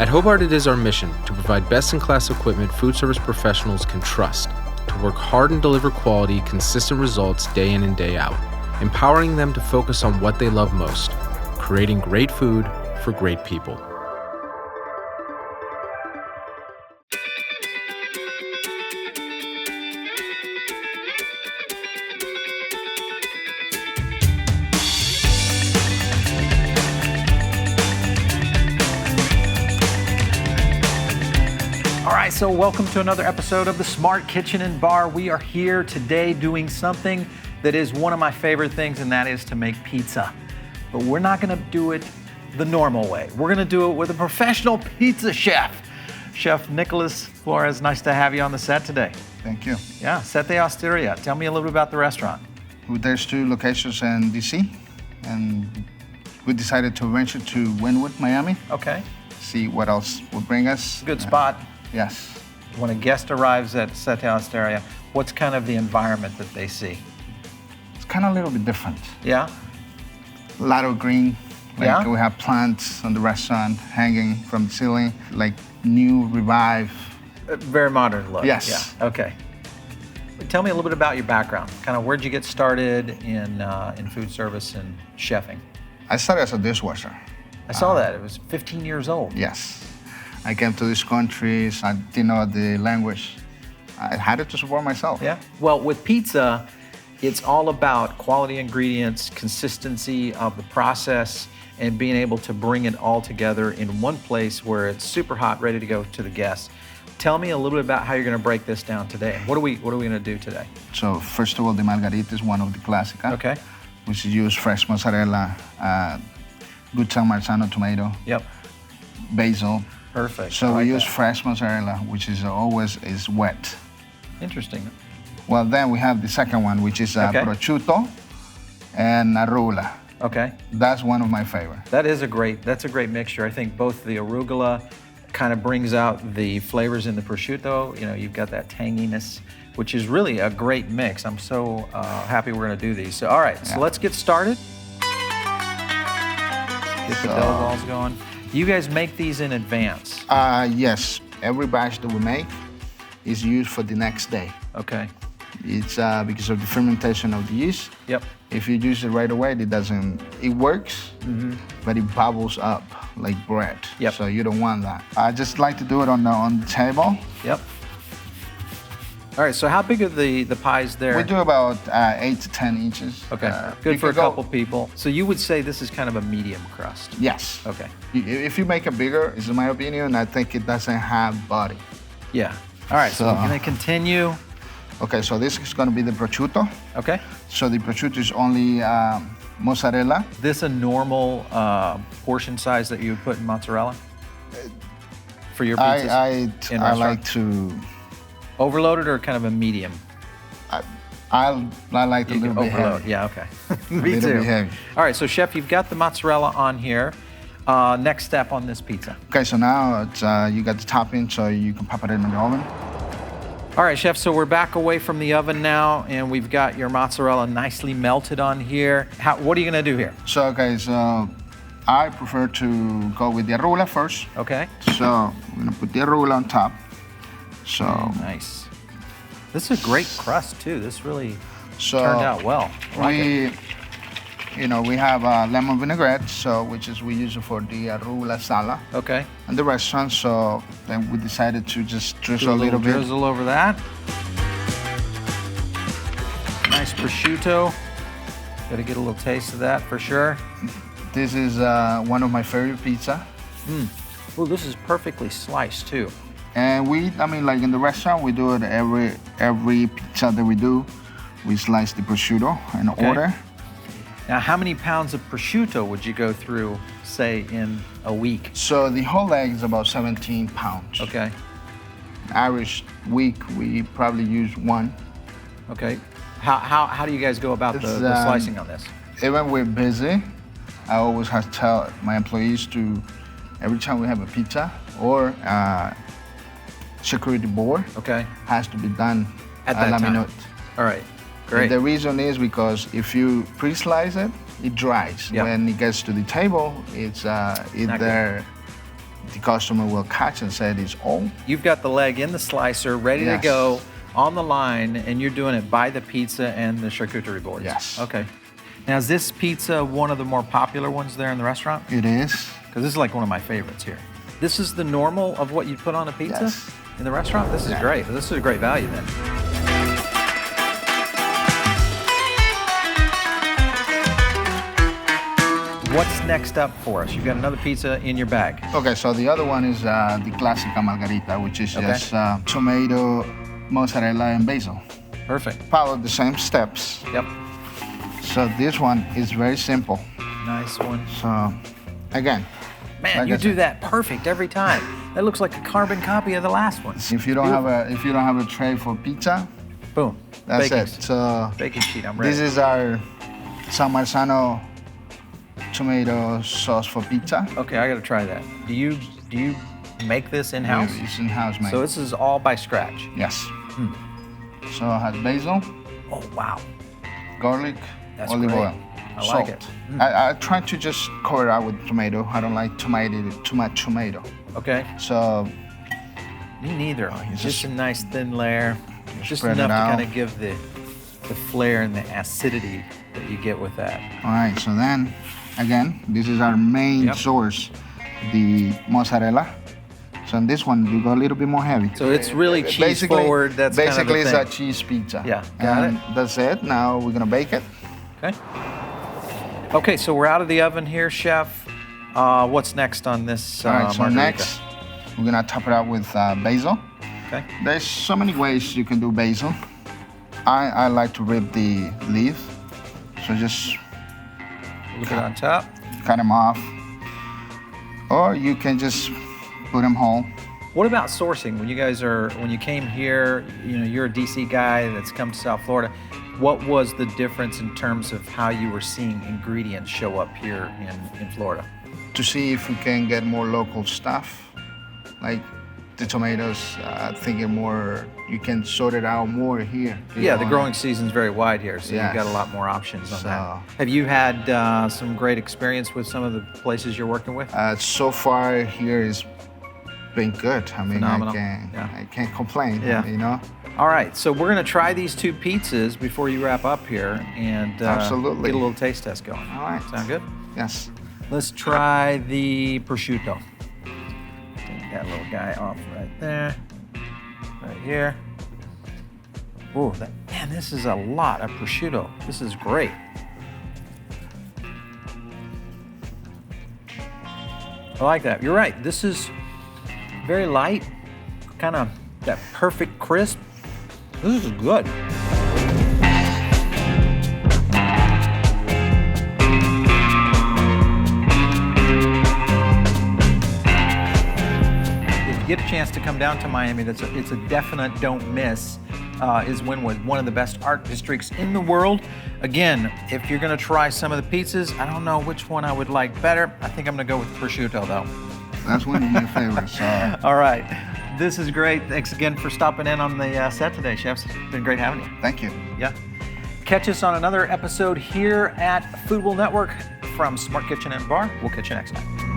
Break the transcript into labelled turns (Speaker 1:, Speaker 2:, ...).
Speaker 1: At Hobart, it is our mission to provide best-in-class equipment food service professionals can trust, to work hard and deliver quality, consistent results day in and day out, empowering them to focus on what they love most, creating great food for great people.
Speaker 2: So welcome to another episode of the Smart Kitchen and Bar. We are here today doing something that is one of my favorite things, and that is to make pizza. But we're not gonna do it the normal way. We're gonna do it with a professional pizza chef. Chef Nicholas Flores, nice to have you on the set today.
Speaker 3: Thank you.
Speaker 2: Yeah, Sette Osteria. Tell me a little bit about the restaurant.
Speaker 3: There's 2 locations in DC, and we decided to venture to Wynwood, Miami.
Speaker 2: Okay.
Speaker 3: See what else will bring us.
Speaker 2: Good spot.
Speaker 3: Yes.
Speaker 2: When a guest arrives at Sette Osteria, what's kind of the environment that they see?
Speaker 3: It's kind of a little bit different.
Speaker 2: Yeah?
Speaker 3: A lot of green.
Speaker 2: Yeah?
Speaker 3: We have plants on the restaurant hanging from the ceiling, like new, revive.
Speaker 2: Very modern look.
Speaker 3: Yes.
Speaker 2: Yeah. Okay. Tell me a little bit about your background. Kind of where'd you get started in food service and chefing?
Speaker 3: I started as a dishwasher.
Speaker 2: I saw that. It was 15 years old.
Speaker 3: Yes. I came to these countries, I didn't know the language. I had to support myself.
Speaker 2: Yeah. Well, with pizza, it's all about quality ingredients, consistency of the process, and being able to bring it all together in one place where it's super hot, ready to go to the guests. Tell me a little bit about how you're going to break this down today. What are we going to do today?
Speaker 3: So first of all, the Margarita is one of the classics.
Speaker 2: Okay.
Speaker 3: Which use fresh mozzarella, good San Marzano tomato.
Speaker 2: Yep.
Speaker 3: Basil.
Speaker 2: Perfect.
Speaker 3: So we use fresh mozzarella, which is always wet.
Speaker 2: Interesting.
Speaker 3: Well, then we have the second one, which is prosciutto and arugula.
Speaker 2: Okay.
Speaker 3: That's one of my favorites.
Speaker 2: That's a great mixture. I think both the arugula kind of brings out the flavors in the prosciutto. You know, you've got that tanginess, which is really a great mix. I'm so happy we're going to do these. So, all right, so let's get started. Get the dough balls going. You guys make these in advance?
Speaker 3: Yes. Every batch that we make is used for the next day.
Speaker 2: Okay.
Speaker 3: It's because of the fermentation of the yeast.
Speaker 2: Yep.
Speaker 3: If you use it right away, it works, but it bubbles up like bread.
Speaker 2: Yep.
Speaker 3: So you don't want that. I just like to do it on the table.
Speaker 2: Yep. All right, so how big are the pies there?
Speaker 3: We do about 8 to 10 inches.
Speaker 2: Okay, good for a couple people. So you would say this is kind of a medium crust?
Speaker 3: Yes.
Speaker 2: Okay.
Speaker 3: If you make it bigger, in my opinion, I think it doesn't have body.
Speaker 2: Yeah. All right, so we're gonna continue.
Speaker 3: Okay, so this is gonna be the prosciutto.
Speaker 2: Okay.
Speaker 3: So the prosciutto is only mozzarella.
Speaker 2: This a normal portion size that you would put in mozzarella for your pizzas?
Speaker 3: I like to...
Speaker 2: Overloaded or kind of a medium?
Speaker 3: I like a little bit heavy.
Speaker 2: Yeah, okay.
Speaker 3: Me
Speaker 2: too.
Speaker 3: Bit heavy.
Speaker 2: All right, so Chef, you've got the mozzarella on here. Next step on this pizza.
Speaker 3: Okay, so now you got the topping, so you can pop it in the oven.
Speaker 2: All right, Chef, so we're back away from the oven now, and we've got your mozzarella nicely melted on here. What are you gonna do here?
Speaker 3: So, okay, so I prefer to go with the arugula first.
Speaker 2: Okay.
Speaker 3: So I'm gonna put the arugula on top. So
Speaker 2: nice. This is a great crust too. This really turned out well.
Speaker 3: We have lemon vinaigrette, we use it for the arugula salad.
Speaker 2: Okay.
Speaker 3: In the restaurant, so then we decided to just drizzle a little bit.
Speaker 2: Drizzle over that. Nice prosciutto. Got to get a little taste of that for sure.
Speaker 3: This is one of my favorite pizza.
Speaker 2: Oh, this is perfectly sliced too.
Speaker 3: And like in the restaurant, we do it every pizza that we do. We slice the prosciutto in order.
Speaker 2: Now, how many pounds of prosciutto would you go through, say, in a week?
Speaker 3: So the whole leg is about 17 pounds.
Speaker 2: Okay.
Speaker 3: Average week, we probably use 1.
Speaker 2: Okay. How do you guys go about the slicing on this?
Speaker 3: Even we're busy, I always have to tell my employees to, every time we have a pizza or security board, has to be done
Speaker 2: at that time.
Speaker 3: Minute.
Speaker 2: All right, great.
Speaker 3: And the reason is because if you pre-slice it, it dries.
Speaker 2: Yep.
Speaker 3: When it gets to the table, it's either the customer will catch and say it's all.
Speaker 2: You've got the leg in the slicer, ready to
Speaker 3: Yes.
Speaker 2: go on the line, and you're doing it by the pizza and the charcuterie boards.
Speaker 3: Yes.
Speaker 2: Okay. Now, is this pizza one of the more popular ones there in the restaurant?
Speaker 3: It is.
Speaker 2: Because this is like one of my favorites here. This is the normal of what you put on a pizza
Speaker 3: Yes.
Speaker 2: in the restaurant? This is
Speaker 3: Yeah.
Speaker 2: great. This is a great value then. What's next up for us? You've got another pizza in your bag.
Speaker 3: Okay, so the other one is the classic Margarita, which is
Speaker 2: Okay.
Speaker 3: just tomato, mozzarella, and basil.
Speaker 2: Perfect.
Speaker 3: Follow the same steps.
Speaker 2: Yep.
Speaker 3: So this one is very simple.
Speaker 2: Nice one.
Speaker 3: So again,
Speaker 2: Man,
Speaker 3: like
Speaker 2: you
Speaker 3: I
Speaker 2: do
Speaker 3: said,
Speaker 2: that perfect every time. That looks like a carbon copy of the last one.
Speaker 3: if you don't have a tray for pizza,
Speaker 2: Boom.
Speaker 3: that's
Speaker 2: Baking,
Speaker 3: it. So
Speaker 2: baking sheet, I'm ready.
Speaker 3: this is our San Marzano tomato sauce for pizza.
Speaker 2: Okay, I gotta try that. Do you make this in-house?
Speaker 3: It's in-house made.
Speaker 2: So this is all by scratch.
Speaker 3: Yes. So it has basil,
Speaker 2: Oh, wow.
Speaker 3: garlic,
Speaker 2: That's
Speaker 3: olive
Speaker 2: great.
Speaker 3: oil,
Speaker 2: I
Speaker 3: salt.
Speaker 2: like it.
Speaker 3: I try to just cover it out with tomato. I don't like too much tomato.
Speaker 2: Okay.
Speaker 3: So
Speaker 2: Me neither.
Speaker 3: you
Speaker 2: Just
Speaker 3: just-
Speaker 2: a nice thin layer. Just
Speaker 3: spread
Speaker 2: enough
Speaker 3: it
Speaker 2: to
Speaker 3: out.
Speaker 2: kind of give the flair and the acidity that you get with that.
Speaker 3: all right. So then, again, this is our main
Speaker 2: Yep.
Speaker 3: source, the mozzarella. So in this one, you go a little bit more heavy.
Speaker 2: So it's really cheese
Speaker 3: Basically-
Speaker 2: forward. That's kind of
Speaker 3: basically
Speaker 2: the
Speaker 3: it's
Speaker 2: thing.
Speaker 3: a cheese pizza.
Speaker 2: Yeah, got
Speaker 3: and that's it. Now we're gonna bake it.
Speaker 2: Okay. Okay, so we're out of the oven here, Chef. What's next on this
Speaker 3: All right. So
Speaker 2: margarita?
Speaker 3: next, we're gonna top it out with basil.
Speaker 2: Okay.
Speaker 3: There's so many ways you can do basil. I like to rip the leaf, so just
Speaker 2: Look it on top.
Speaker 3: cut them off, or you can just put them whole.
Speaker 2: What about sourcing? When you came here, you're a DC guy that's come to South Florida. What was the difference in terms of how you were seeing ingredients show up here in Florida?
Speaker 3: To see if we can get more local stuff, like the tomatoes. Thinking more, you can sort it out more here.
Speaker 2: Yeah, the growing season's very wide here, so
Speaker 3: Yes.
Speaker 2: you've got a lot more options on that.
Speaker 3: So-
Speaker 2: Have you had some great experience with some of the places you're working with?
Speaker 3: So far here is been good. I mean,
Speaker 2: Phenomenal.
Speaker 3: I
Speaker 2: Yeah.
Speaker 3: can't complain.
Speaker 2: Yeah.
Speaker 3: You know.
Speaker 2: All right, so we're gonna try these two pizzas before you wrap up here and
Speaker 3: Absolutely.
Speaker 2: get a little taste test going.
Speaker 3: All right.
Speaker 2: Sound good?
Speaker 3: Yes.
Speaker 2: Let's try the prosciutto. Take that little guy off right there, right here. Ooh, man, this is a lot of prosciutto. This is great. I like that. You're right. This is very light, kind of that perfect crisp. This is good. If you get a chance to come down to Miami, it's a definite don't miss. Is Wynwood, one of the best art districts in the world. Again, if you're gonna try some of the pizzas, I don't know which one I would like better. I think I'm gonna go with the prosciutto though.
Speaker 3: That's one of my favorites. So.
Speaker 2: All right, this is great. Thanks again for stopping in on the set today, chefs. It's been great having you.
Speaker 3: Thank you.
Speaker 2: Yeah. Catch us on another episode here at Food Will Network from Smart Kitchen and Bar. We'll catch you next time.